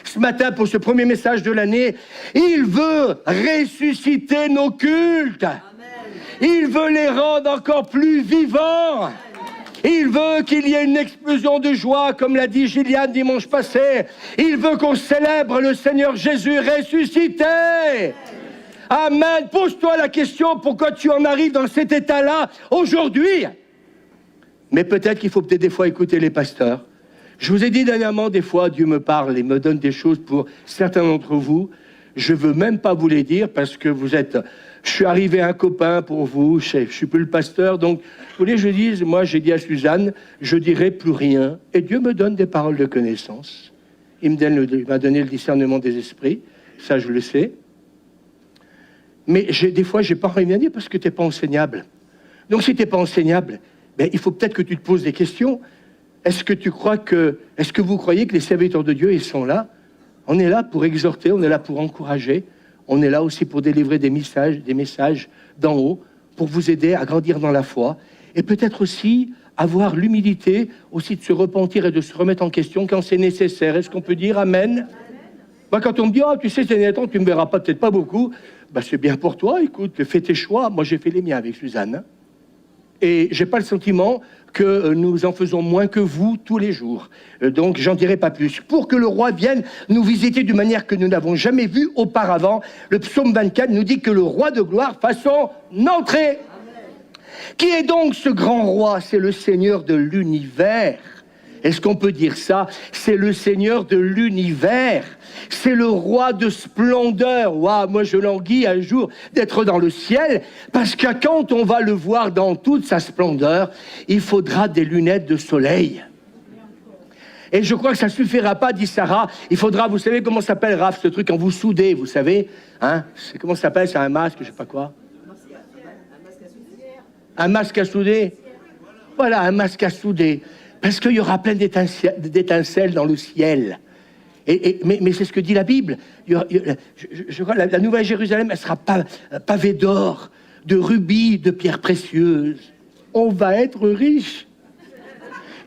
ce matin pour ce premier message de l'année. Il veut ressusciter nos cultes. Amen. Il veut les rendre encore plus vivants. Amen. Il veut qu'il y ait une explosion de joie, comme l'a dit Gillian dimanche passé. Il veut qu'on célèbre le Seigneur Jésus ressuscité. Amen. Amen. Pose-toi la question pourquoi tu en arrives dans cet état-là aujourd'hui. Mais peut-être qu'il faut des fois écouter les pasteurs. Je vous ai dit dernièrement, des fois, Dieu me parle et me donne des choses pour certains d'entre vous. Je ne veux même pas vous les dire parce que vous êtes... Je suis arrivé un copain pour vous, je ne suis plus le pasteur. Donc, vous voulez que je dise, moi j'ai dit à Suzanne, je ne dirai plus rien. Et Dieu me donne des paroles de connaissance. Il m'a donné le discernement des esprits. Ça, je le sais. Mais des fois, je n'ai pas envie de dire parce que tu n'es pas enseignable. Donc, si tu n'es pas enseignable, ben, il faut peut-être que tu te poses des questions. Est-ce que vous croyez que les serviteurs de Dieu, ils sont là? On est là pour exhorter, on est là pour encourager. On est là aussi pour délivrer des messages d'en haut, pour vous aider à grandir dans la foi. Et peut-être aussi avoir l'humilité aussi de se repentir et de se remettre en question quand c'est nécessaire. Est-ce qu'on peut dire Amen? Moi, quand on me dit, oh, tu sais, ces derniers temps, tu ne me verras pas, peut-être pas beaucoup, ben, c'est bien pour toi, écoute, fais tes choix. Moi, j'ai fait les miens avec Suzanne. Et je n'ai pas le sentiment que nous en faisons moins que vous tous les jours. Donc, j'en dirai pas plus. Pour que le roi vienne nous visiter d'une manière que nous n'avons jamais vue auparavant, le psaume 24 nous dit que le roi de gloire fasse son entrée. Amen. Qui est donc ce grand roi? C'est le Seigneur de l'univers. Est-ce qu'on peut dire ça? C'est le Seigneur de l'univers. C'est le roi de splendeur. Waouh, moi je languis un jour d'être dans le ciel, parce que quand on va le voir dans toute sa splendeur, il faudra des lunettes de soleil. Et je crois que ça ne suffira pas, dit Sarah. Il faudra, vous savez comment s'appelle, Raph, ce truc quand vous soudez, vous savez, hein? Comment ça s'appelle? C'est un masque, je ne sais pas quoi. Un masque à souder. Voilà, un masque à souder. Parce qu'il y aura plein d'étincelles dans le ciel. Mais c'est ce que dit la Bible. Je crois que la Nouvelle Jérusalem, elle sera pavée d'or, de rubis, de pierres précieuses. On va être riche.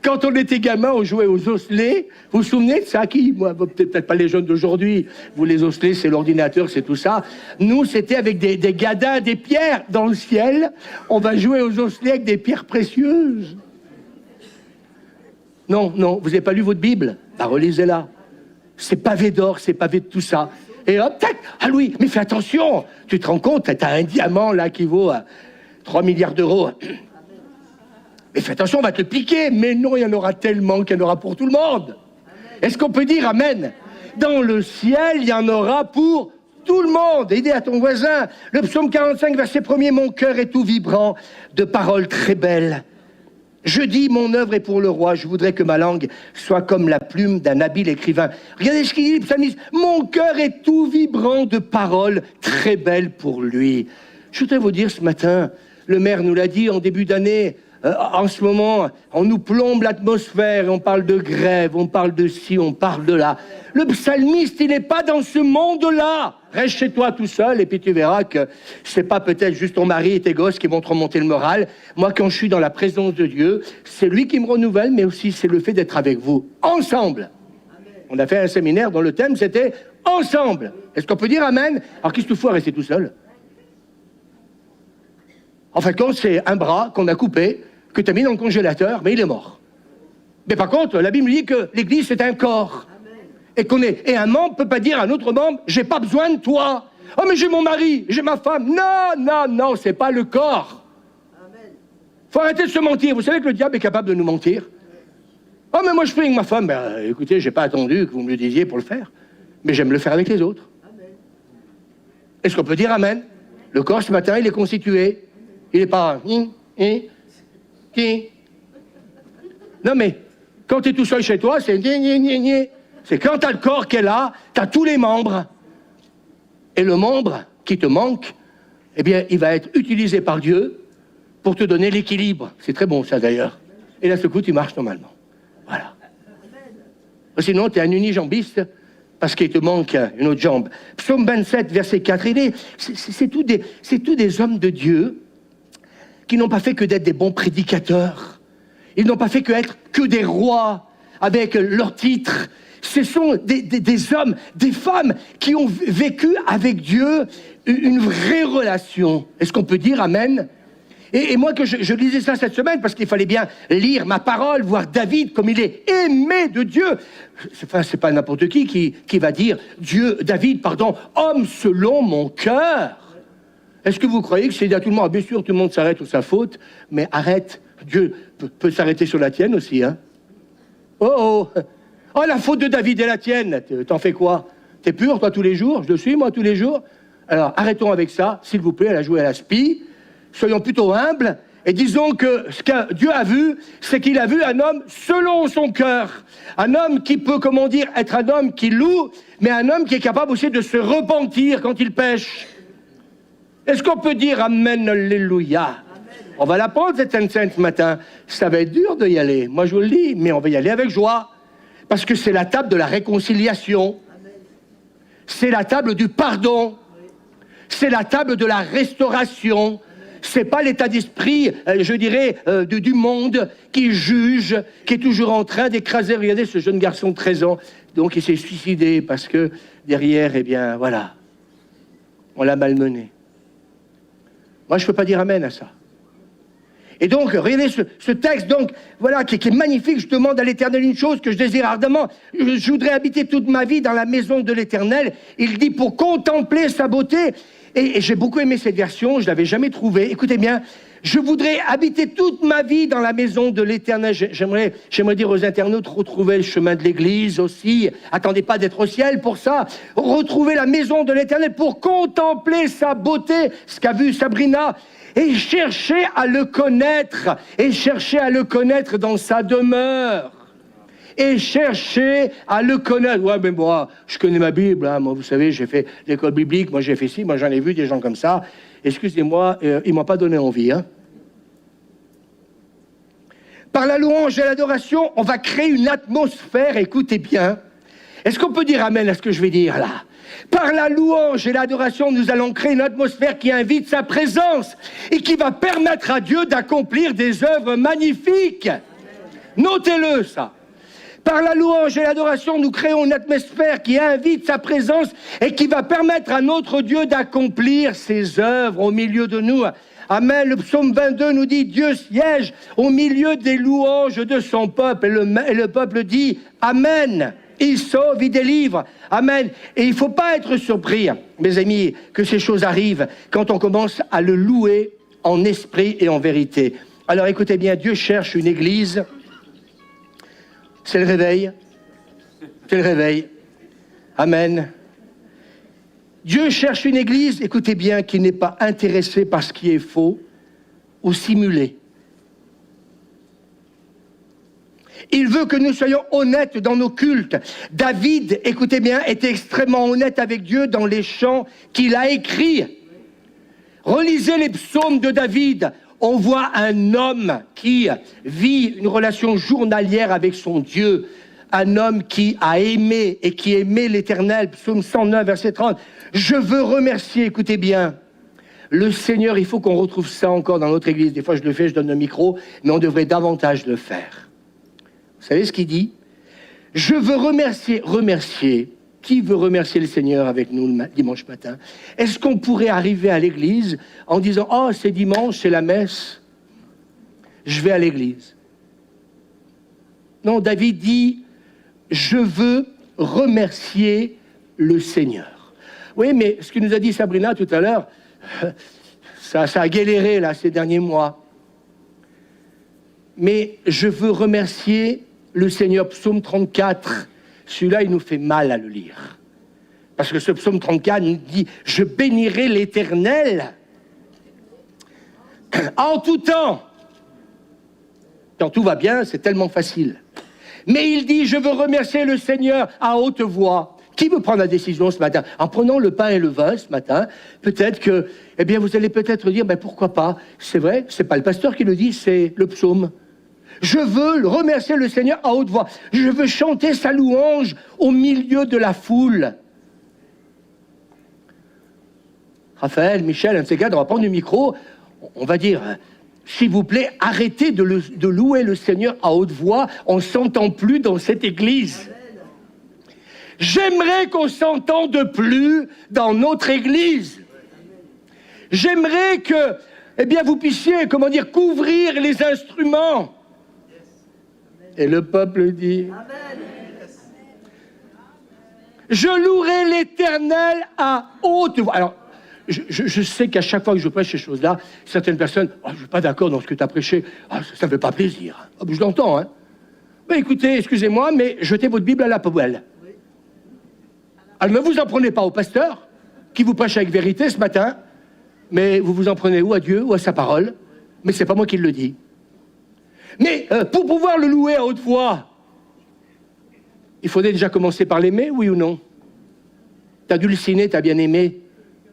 Quand on était gamin, on jouait aux osselets. Vous vous souvenez de ça? Qui? Moi, peut-être pas les jeunes d'aujourd'hui. Vous, les osselets, c'est l'ordinateur, c'est tout ça. Nous, c'était avec des gadins, des pierres dans le ciel. On va jouer aux osselets avec des pierres précieuses. Non, vous n'avez pas lu votre Bible? Bah, relisez-la. C'est pavé d'or, c'est pavé de tout ça. Et hop, tac. Ah oui, mais fais attention. Tu te rends compte, t'as un diamant là qui vaut 3 milliards d'euros. Mais fais attention, on va te le piquer. Mais non, il y en aura tellement qu'il y en aura pour tout le monde. Est-ce qu'on peut dire Amen? Dans le ciel, il y en aura pour tout le monde. Aidez à ton voisin. Le psaume 45, verset 1er, mon cœur est tout vibrant de paroles très belles. Je dis, mon œuvre est pour le roi, je voudrais que ma langue soit comme la plume d'un habile écrivain. Regardez ce qu'il dit, le psalmiste. Mon cœur est tout vibrant de paroles très belles pour lui. Je voudrais vous dire ce matin, le maire nous l'a dit en début d'année, en ce moment, on nous plombe l'atmosphère, on parle de grève, on parle de ci, on parle de là. Le psalmiste, il n'est pas dans ce monde-là. Reste chez toi tout seul et puis tu verras que c'est pas peut-être juste ton mari et tes gosses qui vont te remonter le moral. Moi, quand je suis dans la présence de Dieu, c'est lui qui me renouvelle, mais aussi c'est le fait d'être avec vous, ensemble. Amen. On a fait un séminaire dont le thème c'était ensemble. Est-ce qu'on peut dire Amen? Alors qu'est-ce que tu fous à rester tout seul? En fait, quand c'est un bras qu'on a coupé, que tu as mis dans le congélateur, mais il est mort. Mais par contre, la Bible dit que l'Église, c'est un corps. Amen. Et un membre ne peut pas dire à un autre membre, j'ai pas besoin de toi. Oh, mais j'ai mon mari, j'ai ma femme. Non, c'est pas le corps. Amen. Faut arrêter de se mentir. Vous savez que le diable est capable de nous mentir. Oh, mais moi, je prie avec ma femme. Ben, écoutez, j'ai pas attendu que vous me le disiez pour le faire. Mais j'aime le faire avec les autres. Amen. Est-ce qu'on peut dire Amen? Le corps, ce matin, il est constitué. Il n'est pas... Non, mais quand tu es tout seul chez toi, c'est... C'est quand tu as le corps qui est là, tu as tous les membres. Et le membre qui te manque, eh bien, il va être utilisé par Dieu pour te donner l'équilibre. C'est très bon, ça, d'ailleurs. Et là, ce coup, tu marches normalement. Voilà. Sinon, tu es un unijambiste parce qu'il te manque une autre jambe. Psaume 27, verset 4, c'est tous des hommes de Dieu qui n'ont pas fait que d'être des bons prédicateurs. Ils n'ont pas fait que être que des rois avec leurs titres. Ce sont des hommes, des femmes qui ont vécu avec Dieu une vraie relation. Est-ce qu'on peut dire amen? Et moi, que je lisais ça cette semaine, parce qu'il fallait bien lire ma parole, voir David comme il est aimé de Dieu. Enfin, c'est pas n'importe qui va dire David, homme selon mon cœur. Est-ce que vous croyez que c'est à tout le monde? Bien sûr, tout le monde s'arrête sur sa faute, mais arrête. Dieu peut s'arrêter sur la tienne aussi, hein? Oh, la faute de David est la tienne. T'en fais quoi? T'es pur, toi, tous les jours? Je le suis, moi, tous les jours? Alors, arrêtons avec ça, s'il vous plaît, elle a joué à la spie. Soyons plutôt humbles et disons que ce que Dieu a vu, c'est qu'il a vu un homme selon son cœur. Un homme qui peut, être un homme qui loue, mais un homme qui est capable aussi de se repentir quand il pêche. Est-ce qu'on peut dire amen, alléluia? On va l'apprendre cette Sainte ce matin. Ça va être dur d'y aller, moi je vous le dis, mais on va y aller avec joie. Parce que c'est la table de la réconciliation. C'est la table du pardon. C'est la table de la restauration. C'est pas l'état d'esprit, du monde qui juge, qui est toujours en train d'écraser. Regardez ce jeune garçon de 13 ans, donc il s'est suicidé parce que derrière, voilà, on l'a malmené. Moi, je peux pas dire amen à ça. Et donc, regardez ce texte, qui est magnifique. Je demande à l'Éternel une chose que je désire ardemment. Je voudrais habiter toute ma vie dans la maison de l'Éternel. Il dit pour contempler sa beauté. Et j'ai beaucoup aimé cette version, je ne l'avais jamais trouvée. Écoutez bien, je voudrais habiter toute ma vie dans la maison de l'Éternel. J'aimerais dire aux internautes, retrouver le chemin de l'Église aussi. Attendez pas d'être au ciel pour ça. Retrouver la maison de l'Éternel pour contempler sa beauté, ce qu'a vu Sabrina. Et chercher à le connaître. Et chercher à le connaître dans sa demeure. Et chercher à le connaître. Ouais, mais moi, je connais ma Bible, hein. Moi, vous savez, j'ai fait l'école biblique, moi j'ai fait ci, moi j'en ai vu des gens comme ça. Excusez-moi, ils m'ont pas donné envie, hein. Par la louange et l'adoration, on va créer une atmosphère, écoutez bien. Est-ce qu'on peut dire amen à ce que je vais dire là? Par la louange et l'adoration, nous allons créer une atmosphère qui invite sa présence et qui va permettre à Dieu d'accomplir des œuvres magnifiques. Notez-le, ça. Par la louange et l'adoration, nous créons une atmosphère qui invite sa présence et qui va permettre à notre Dieu d'accomplir ses œuvres au milieu de nous. Amen. Le psaume 22 nous dit « Dieu siège au milieu des louanges de son peuple ». Et le peuple dit « Amen ». Il sauve, il délivre. Amen. Et il ne faut pas être surpris, mes amis, que ces choses arrivent quand on commence à le louer en esprit et en vérité. Alors écoutez bien, Dieu cherche une église. C'est le réveil. C'est le réveil. Amen. Dieu cherche une église, écoutez bien, qui n'est pas intéressée par ce qui est faux ou simulé. Il veut que nous soyons honnêtes dans nos cultes. David, écoutez bien, était extrêmement honnête avec Dieu dans les chants qu'il a écrits. Relisez les psaumes de David. On voit un homme qui vit une relation journalière avec son Dieu. Un homme qui a aimé et qui aimait l'Éternel. Psaume 109, verset 30. Je veux remercier, écoutez bien, le Seigneur. Il faut qu'on retrouve ça encore dans notre église. Des fois, je le fais, je donne le micro, mais on devrait davantage le faire. Vous savez ce qu'il dit? Je veux remercier. Qui veut remercier le Seigneur avec nous le dimanche matin? Est-ce qu'on pourrait arriver à l'église en disant « Oh, c'est dimanche, c'est la messe. Je vais à l'église. » Non, David dit « Je veux remercier le Seigneur. » Oui, mais ce que nous a dit Sabrina tout à l'heure, ça a galéré là ces derniers mois. Mais je veux remercier le Seigneur. Psaume 34, celui-là, il nous fait mal à le lire. Parce que ce psaume 34 nous dit « Je bénirai l'Éternel en tout temps. » Quand tout va bien, c'est tellement facile. Mais il dit « Je veux remercier le Seigneur à haute voix. » Qui veut prendre la décision ce matin? En prenant le pain et le vin ce matin, peut-être que, vous allez peut-être dire, pourquoi pas? C'est vrai, c'est pas le pasteur qui le dit, c'est le psaume. Je veux remercier le Seigneur à haute voix. Je veux chanter sa louange au milieu de la foule. Raphaël, Michel, un de ces gars, on va prendre le micro, on va dire, s'il vous plaît, arrêtez de louer le Seigneur à haute voix, on ne s'entend plus dans cette église. J'aimerais qu'on s'entende plus dans notre église. J'aimerais que, vous puissiez, couvrir les instruments. Et le peuple dit, je louerai l'Éternel à haute voix. Alors, je sais qu'à chaque fois que je prêche ces choses-là, certaines personnes, je ne suis pas d'accord dans ce que tu as prêché, ça ne fait pas plaisir. Je l'entends, hein. Écoutez, excusez-moi, mais jetez votre Bible à la poubelle. Alors ne vous en prenez pas au pasteur, qui vous prêche avec vérité ce matin, mais vous vous en prenez ou à Dieu ou à sa parole, mais c'est pas moi qui le dis. Mais pour pouvoir le louer à haute voix, il faudrait déjà commencer par l'aimer, oui ou non? T'as dulciné, t'as bien aimé.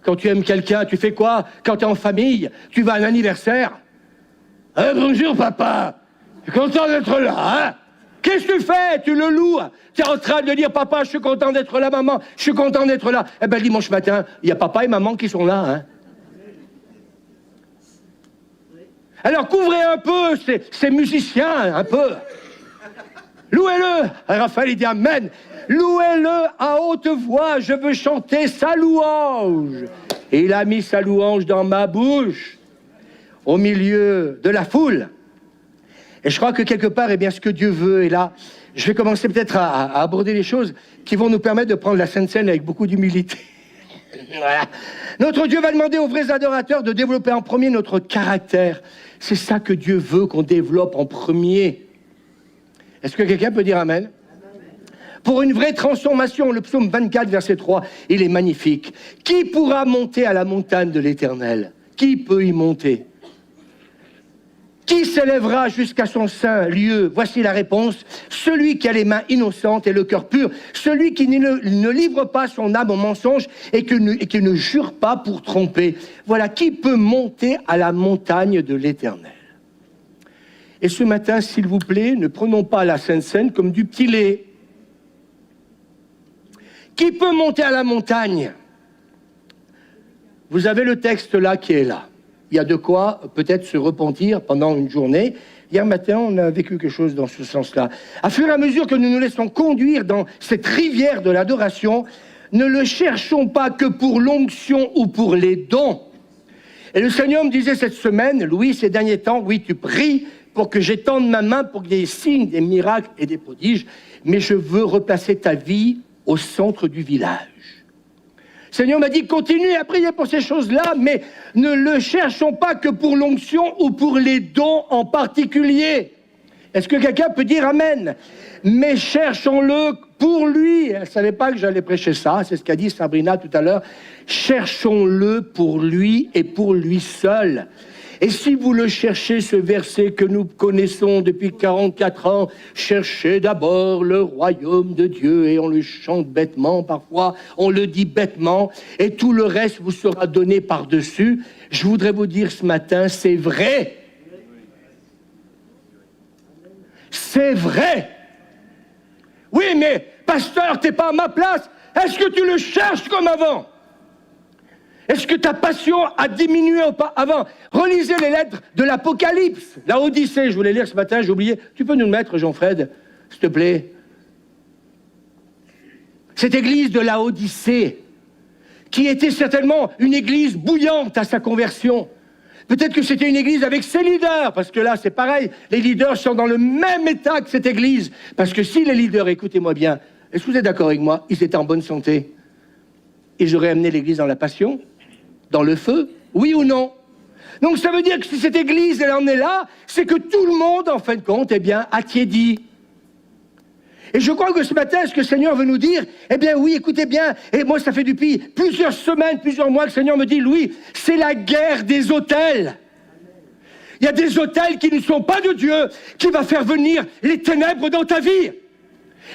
Quand tu aimes quelqu'un, tu fais quoi? Quand tu es en famille, tu vas à un anniversaire. Bonjour papa, je suis content d'être là, hein? Qu'est-ce que tu fais? Tu le loues? Tu es en train de dire, papa, je suis content d'être là, maman, je suis content d'être là. Dimanche matin, il y a papa et maman qui sont là, hein? Alors couvrez un peu ces musiciens, un peu. Louez-le. Raphaël, il dit amen. Louez-le à haute voix, je veux chanter sa louange. Et il a mis sa louange dans ma bouche, au milieu de la foule. Et je crois que quelque part, ce que Dieu veut, et là, je vais commencer peut-être à aborder les choses qui vont nous permettre de prendre la Sainte Seine avec beaucoup d'humilité. Voilà. Notre Dieu va demander aux vrais adorateurs de développer en premier notre caractère. C'est ça que Dieu veut qu'on développe en premier. Est-ce que quelqu'un peut dire amen? Pour une vraie transformation, le psaume 24, verset 3, il est magnifique. Qui pourra monter à la montagne de l'Éternel? Qui peut y monter? Qui s'élèvera jusqu'à son saint lieu? Voici la réponse. Celui qui a les mains innocentes et le cœur pur, celui qui ne livre pas son âme au mensonge et qui ne jure pas pour tromper. Voilà, qui peut monter à la montagne de l'Éternel? Et ce matin, s'il vous plaît, ne prenons pas la Sainte Seine comme du petit lait. Qui peut monter à la montagne? Vous avez le texte là qui est là. Il y a de quoi peut-être se repentir pendant une journée. Hier matin, on a vécu quelque chose dans ce sens-là. À fur et à mesure que nous nous laissons conduire dans cette rivière de l'adoration, ne le cherchons pas que pour l'onction ou pour les dons. Et le Seigneur me disait cette semaine, Louis, ces derniers temps, oui, tu pries pour que j'étende ma main pour qu'il y ait des signes, des miracles et des prodiges, mais je veux replacer ta vie au centre du village. Le Seigneur m'a dit, continue à prier pour ces choses-là, mais ne le cherchons pas que pour l'onction ou pour les dons en particulier. Est-ce que quelqu'un peut dire amen? Mais cherchons-le pour lui. Elle ne savait pas que j'allais prêcher ça, c'est ce qu'a dit Sabrina tout à l'heure. Cherchons-le pour lui et pour lui seul. Et si vous le cherchez, ce verset que nous connaissons depuis 44 ans, cherchez d'abord le royaume de Dieu, et on le chante bêtement parfois, on le dit bêtement, et tout le reste vous sera donné par-dessus. Je voudrais vous dire ce matin, c'est vrai. C'est vrai. Oui, mais pasteur, t'es pas à ma place. Est-ce que tu le cherches comme avant? Est-ce que ta passion a diminué avant? Relisez les lettres de l'Apocalypse, la Odyssée. Je voulais lire ce matin, j'ai oublié. Tu peux nous le mettre, Jean-Fred, s'il te plaît? Cette église de la Odyssée, qui était certainement une église bouillante à sa conversion. Peut-être que c'était une église avec ses leaders, parce que là, c'est pareil. Les leaders sont dans le même état que cette église. Parce que si les leaders, écoutez-moi bien, est-ce que vous êtes d'accord avec moi, ils étaient en bonne santé, ils auraient amené l'église dans la passion, dans le feu, oui ou non? Donc ça veut dire que si cette église, elle en est là, c'est que tout le monde, en fin de compte, a tiédi. Et je crois que ce matin, ce que le Seigneur veut nous dire, oui, écoutez bien, et moi ça fait depuis plusieurs semaines, plusieurs mois que le Seigneur me dit, Louis, c'est la guerre des autels. Il y a des autels qui ne sont pas de Dieu, qui va faire venir les ténèbres dans ta vie.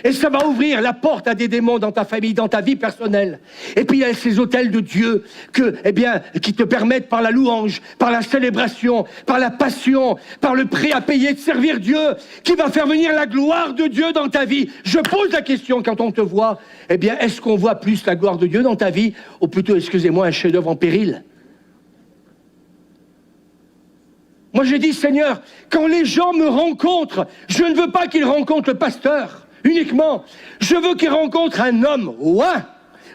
Et ça va ouvrir la porte à des démons dans ta famille, dans ta vie personnelle. Et puis il y a ces autels de Dieu qui te permettent par la louange, par la célébration, par la passion, par le prix à payer de servir Dieu, qui va faire venir la gloire de Dieu dans ta vie. Je pose la question quand on te voit, est-ce qu'on voit plus la gloire de Dieu dans ta vie, ou plutôt, excusez-moi, un chef-d'œuvre en péril? Moi j'ai dit, Seigneur, quand les gens me rencontrent, je ne veux pas qu'ils rencontrent le pasteur. uniquement. Je veux qu'il rencontre un homme oint,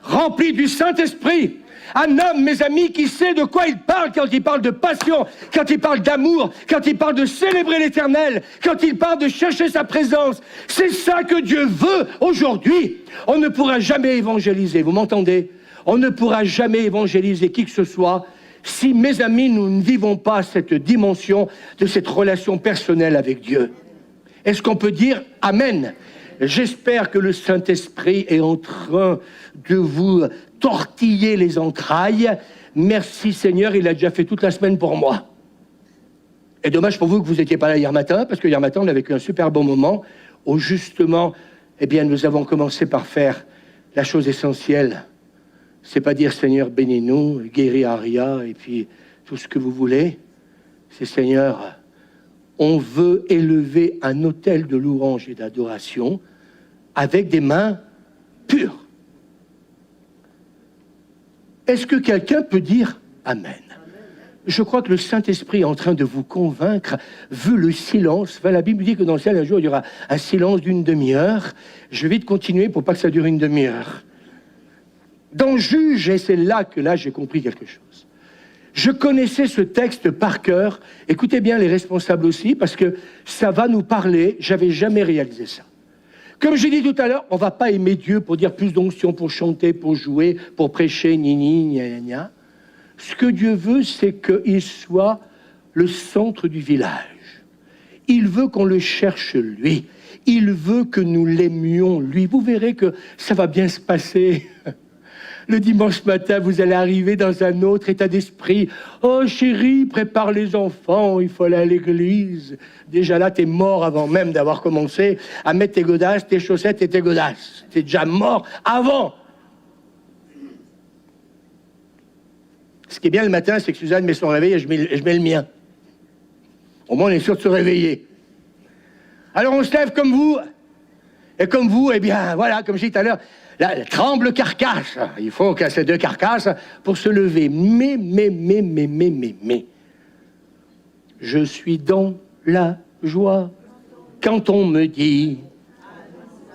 rempli du Saint-Esprit. Un homme, mes amis, qui sait de quoi il parle quand il parle de passion, quand il parle d'amour, quand il parle de célébrer l'Éternel, quand il parle de chercher sa présence. C'est ça que Dieu veut aujourd'hui. On ne pourra jamais évangéliser, vous m'entendez? On ne pourra jamais évangéliser qui que ce soit si, mes amis, nous ne vivons pas cette dimension de cette relation personnelle avec Dieu. Est-ce qu'on peut dire Amen? J'espère que le Saint-Esprit est en train de vous tortiller les entrailles. Merci Seigneur, il a déjà fait toute la semaine pour moi. Et dommage pour vous que vous n'étiez pas là hier matin, parce que hier matin, on a vécu un super bon moment où justement, eh bien, nous avons commencé par faire la chose essentielle. C'est pas dire Seigneur, bénis-nous, guéris Aria, et puis tout ce que vous voulez. C'est Seigneur, on veut élever un autel de louange et d'adoration avec des mains pures. Est-ce que quelqu'un peut dire Amen? Je crois que le Saint-Esprit est en train de vous convaincre, vu le silence. Enfin, la Bible dit que dans le ciel, un jour, il y aura un silence d'une demi-heure. Je vais vite continuer pour pas que ça dure une demi-heure. Dans Juge, et c'est là que j'ai compris quelque chose. Je connaissais ce texte par cœur. Écoutez bien les responsables aussi, parce que ça va nous parler. J'avais jamais réalisé ça. Comme j'ai dit tout à l'heure, on ne va pas aimer Dieu pour dire plus d'onction, pour chanter, pour jouer, pour prêcher, ni, gna, gna, gna. Ce que Dieu veut, c'est qu'il soit le centre du village. Il veut qu'on le cherche lui. Il veut que nous l'aimions lui. Vous verrez que ça va bien se passer. Le dimanche matin, vous allez arriver dans un autre état d'esprit. Oh chérie, prépare les enfants, il faut aller à l'église. Déjà là, t'es mort avant même d'avoir commencé à mettre tes godasses, tes chaussettes et tes godasses. T'es déjà mort avant. Ce qui est bien le matin, c'est que Suzanne met son réveil et je mets le mien. Au moins, on est sûr de se réveiller. Alors, on se lève comme vous. Et comme vous, eh bien, voilà, comme je dis tout à l'heure, la tremble carcasse. Il faut qu'il y ait ces deux carcasses pour se lever. Mais. Je suis dans la joie quand on me dit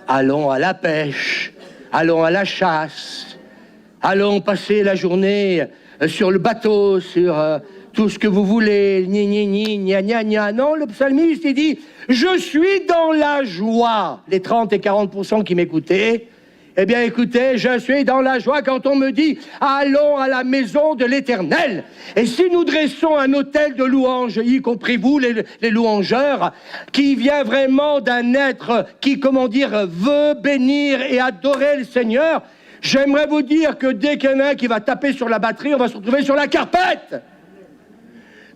allons à la pêche, allons à la chasse, allons passer la journée sur le bateau, sur tout ce que vous voulez, gna. Non, le psalmiste, il dit je suis dans la joie. Les 30 et 40% qui m'écoutaient, eh bien, écoutez, je suis dans la joie quand on me dit « Allons à la maison de l'Éternel ». Et si nous dressons un autel de louange, y compris vous, les louangeurs, qui vient vraiment d'un être qui, comment dire, veut bénir et adorer le Seigneur, j'aimerais vous dire que dès qu'il y en a un qui va taper sur la batterie, on va se retrouver sur la carpette.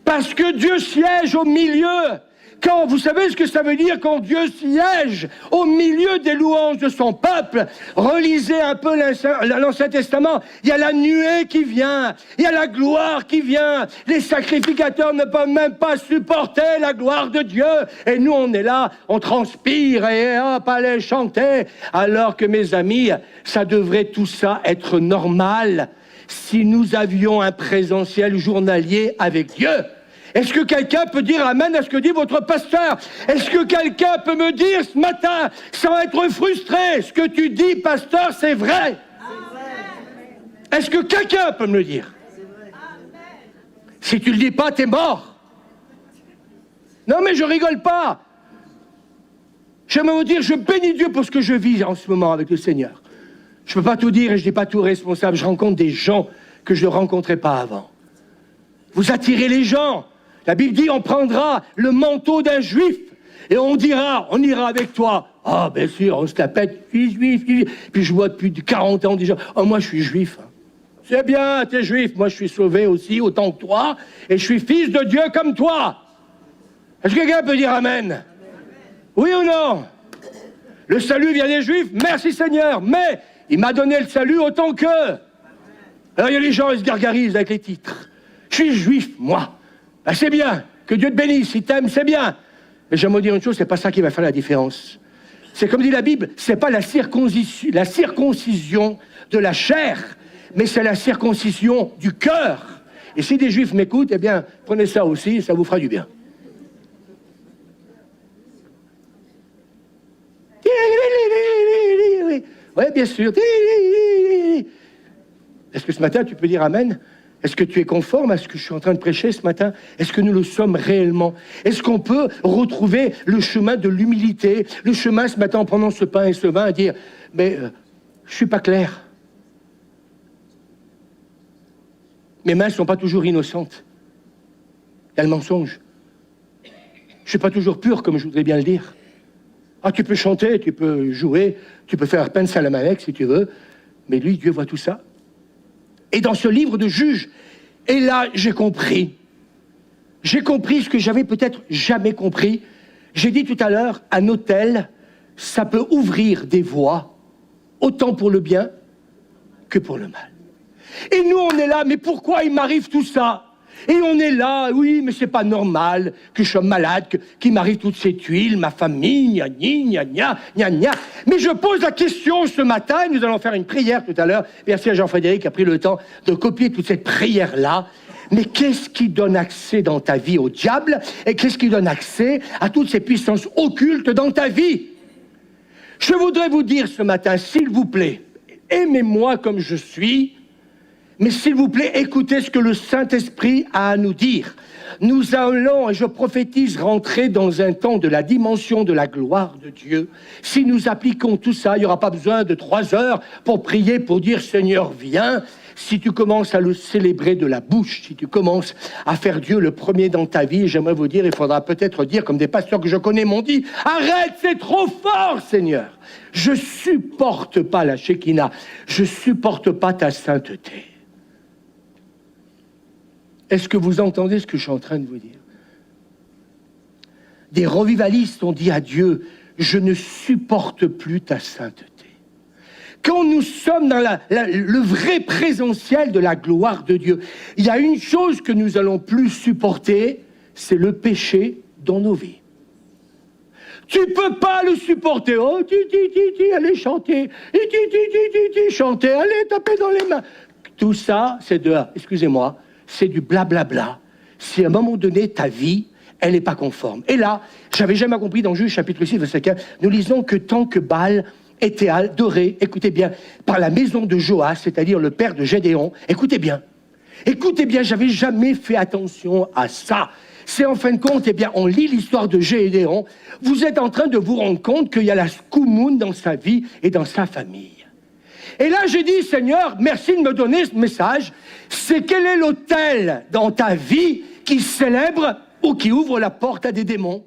Parce que Dieu siège au milieu. Quand vous savez ce que ça veut dire quand Dieu siège au milieu des louanges de son peuple, relisez un peu l'Ancien Testament, il y a la nuée qui vient, il y a la gloire qui vient, les sacrificateurs ne peuvent même pas supporter la gloire de Dieu, et nous on est là, on transpire et hop, allez chanter, alors que mes amis, ça devrait tout ça être normal si nous avions un présentiel journalier avec Dieu. Est-ce que quelqu'un peut dire Amen à ce que dit votre pasteur? Est-ce que quelqu'un peut me dire ce matin, sans être frustré, ce que tu dis, pasteur, c'est vrai? Est-ce que quelqu'un peut me le dire? Si tu le dis pas, t'es mort. Non mais je rigole pas. J'aimerais vous dire, je bénis Dieu pour ce que je vis en ce moment avec le Seigneur. Je peux pas tout dire et je n'ai pas tout responsable. Je rencontre des gens que je ne rencontrais pas avant. Vous attirez les gens. La Bible dit, on prendra le manteau d'un juif et on dira, on ira avec toi. Ah, bien sûr, on se la pète, je suis juif. Puis je vois depuis 40 ans déjà, oh, moi je suis juif. C'est bien, t'es juif, moi je suis sauvé aussi, autant que toi, et je suis fils de Dieu comme toi. Est-ce que quelqu'un peut dire Amen? Oui ou non? Le salut vient des juifs, merci Seigneur, mais il m'a donné le salut autant qu'eux. Alors il y a les gens, ils se gargarisent avec les titres. Je suis juif, moi. Ben, c'est bien, que Dieu te bénisse, si t'aimes, c'est bien. Mais j'aimerais vous dire une chose, c'est pas ça qui va faire la différence. C'est comme dit la Bible, c'est pas la circoncision de la chair, mais c'est la circoncision du cœur. Et si des juifs m'écoutent, eh bien, prenez ça aussi, ça vous fera du bien. Oui, bien sûr. Est-ce que ce matin, tu peux dire Amen? Est-ce que tu es conforme à ce que je suis en train de prêcher ce matin? Est-ce que nous le sommes réellement? Est-ce qu'on peut retrouver le chemin de l'humilité, le chemin ce matin en prenant ce pain et ce vin, à dire, mais je ne suis pas clair. Mes mains ne sont pas toujours innocentes. Il y a le mensonge. Je ne suis pas toujours pur, comme je voudrais bien le dire. Ah, tu peux chanter, tu peux jouer, tu peux faire peine Salamalek si tu veux, mais lui, Dieu voit tout ça. Et dans ce livre de Juges, et là, j'ai compris. J'ai compris ce que j'avais peut-être jamais compris. J'ai dit tout à l'heure, un autel, ça peut ouvrir des voies, autant pour le bien que pour le mal. Et nous, on est là, mais pourquoi il m'arrive tout ça? Et on est là, oui, mais c'est pas normal que je sois malade, qu'il m'arrive toutes ces tuiles, ma famille, gna gna gna gna gna. Mais je pose la question ce matin, et nous allons faire une prière tout à l'heure. Merci à Jean-Frédéric qui a pris le temps de copier toute cette prière-là. Mais qu'est-ce qui donne accès dans ta vie au diable? Et qu'est-ce qui donne accès à toutes ces puissances occultes dans ta vie? Je voudrais vous dire ce matin, s'il vous plaît, aimez-moi comme je suis, mais s'il vous plaît, écoutez ce que le Saint-Esprit a à nous dire. Nous allons, et je prophétise, rentrer dans un temps de la dimension de la gloire de Dieu. Si nous appliquons tout ça, il n'y aura pas besoin de 3 heures pour prier, pour dire « Seigneur, viens ». Si tu commences à le célébrer de la bouche, si tu commences à faire Dieu le premier dans ta vie, j'aimerais vous dire, il faudra peut-être dire, comme des pasteurs que je connais m'ont dit, « Arrête, c'est trop fort, Seigneur. Je supporte pas la Shekinah. Je supporte pas ta sainteté. » Est-ce que vous entendez ce que je suis en train de vous dire? Des revivalistes ont dit à Dieu, je ne supporte plus ta sainteté. Quand nous sommes dans le vrai présentiel de la gloire de Dieu, il y a une chose que nous allons plus supporter, c'est le péché dans nos vies. Tu peux pas le supporter. Oh, allez chanter. Chanter, allez taper dans les mains. Tout ça, c'est excusez-moi, c'est du blablabla. Si à un moment donné, ta vie, elle n'est pas conforme. Et là, j'avais jamais compris dans Juge chapitre 6, verset 15, nous lisons que tant que Baal était adoré, écoutez bien, par la maison de Joas, c'est-à-dire le père de Gédéon, écoutez bien, j'avais jamais fait attention à ça. C'est en fin de compte, eh bien, on lit l'histoire de Gédéon, vous êtes en train de vous rendre compte qu'il y a la skoumoun dans sa vie et dans sa famille. Et là, j'ai dit, Seigneur, merci de me donner ce message. C'est quel est l'autel dans ta vie qui célèbre ou qui ouvre la porte à des démons?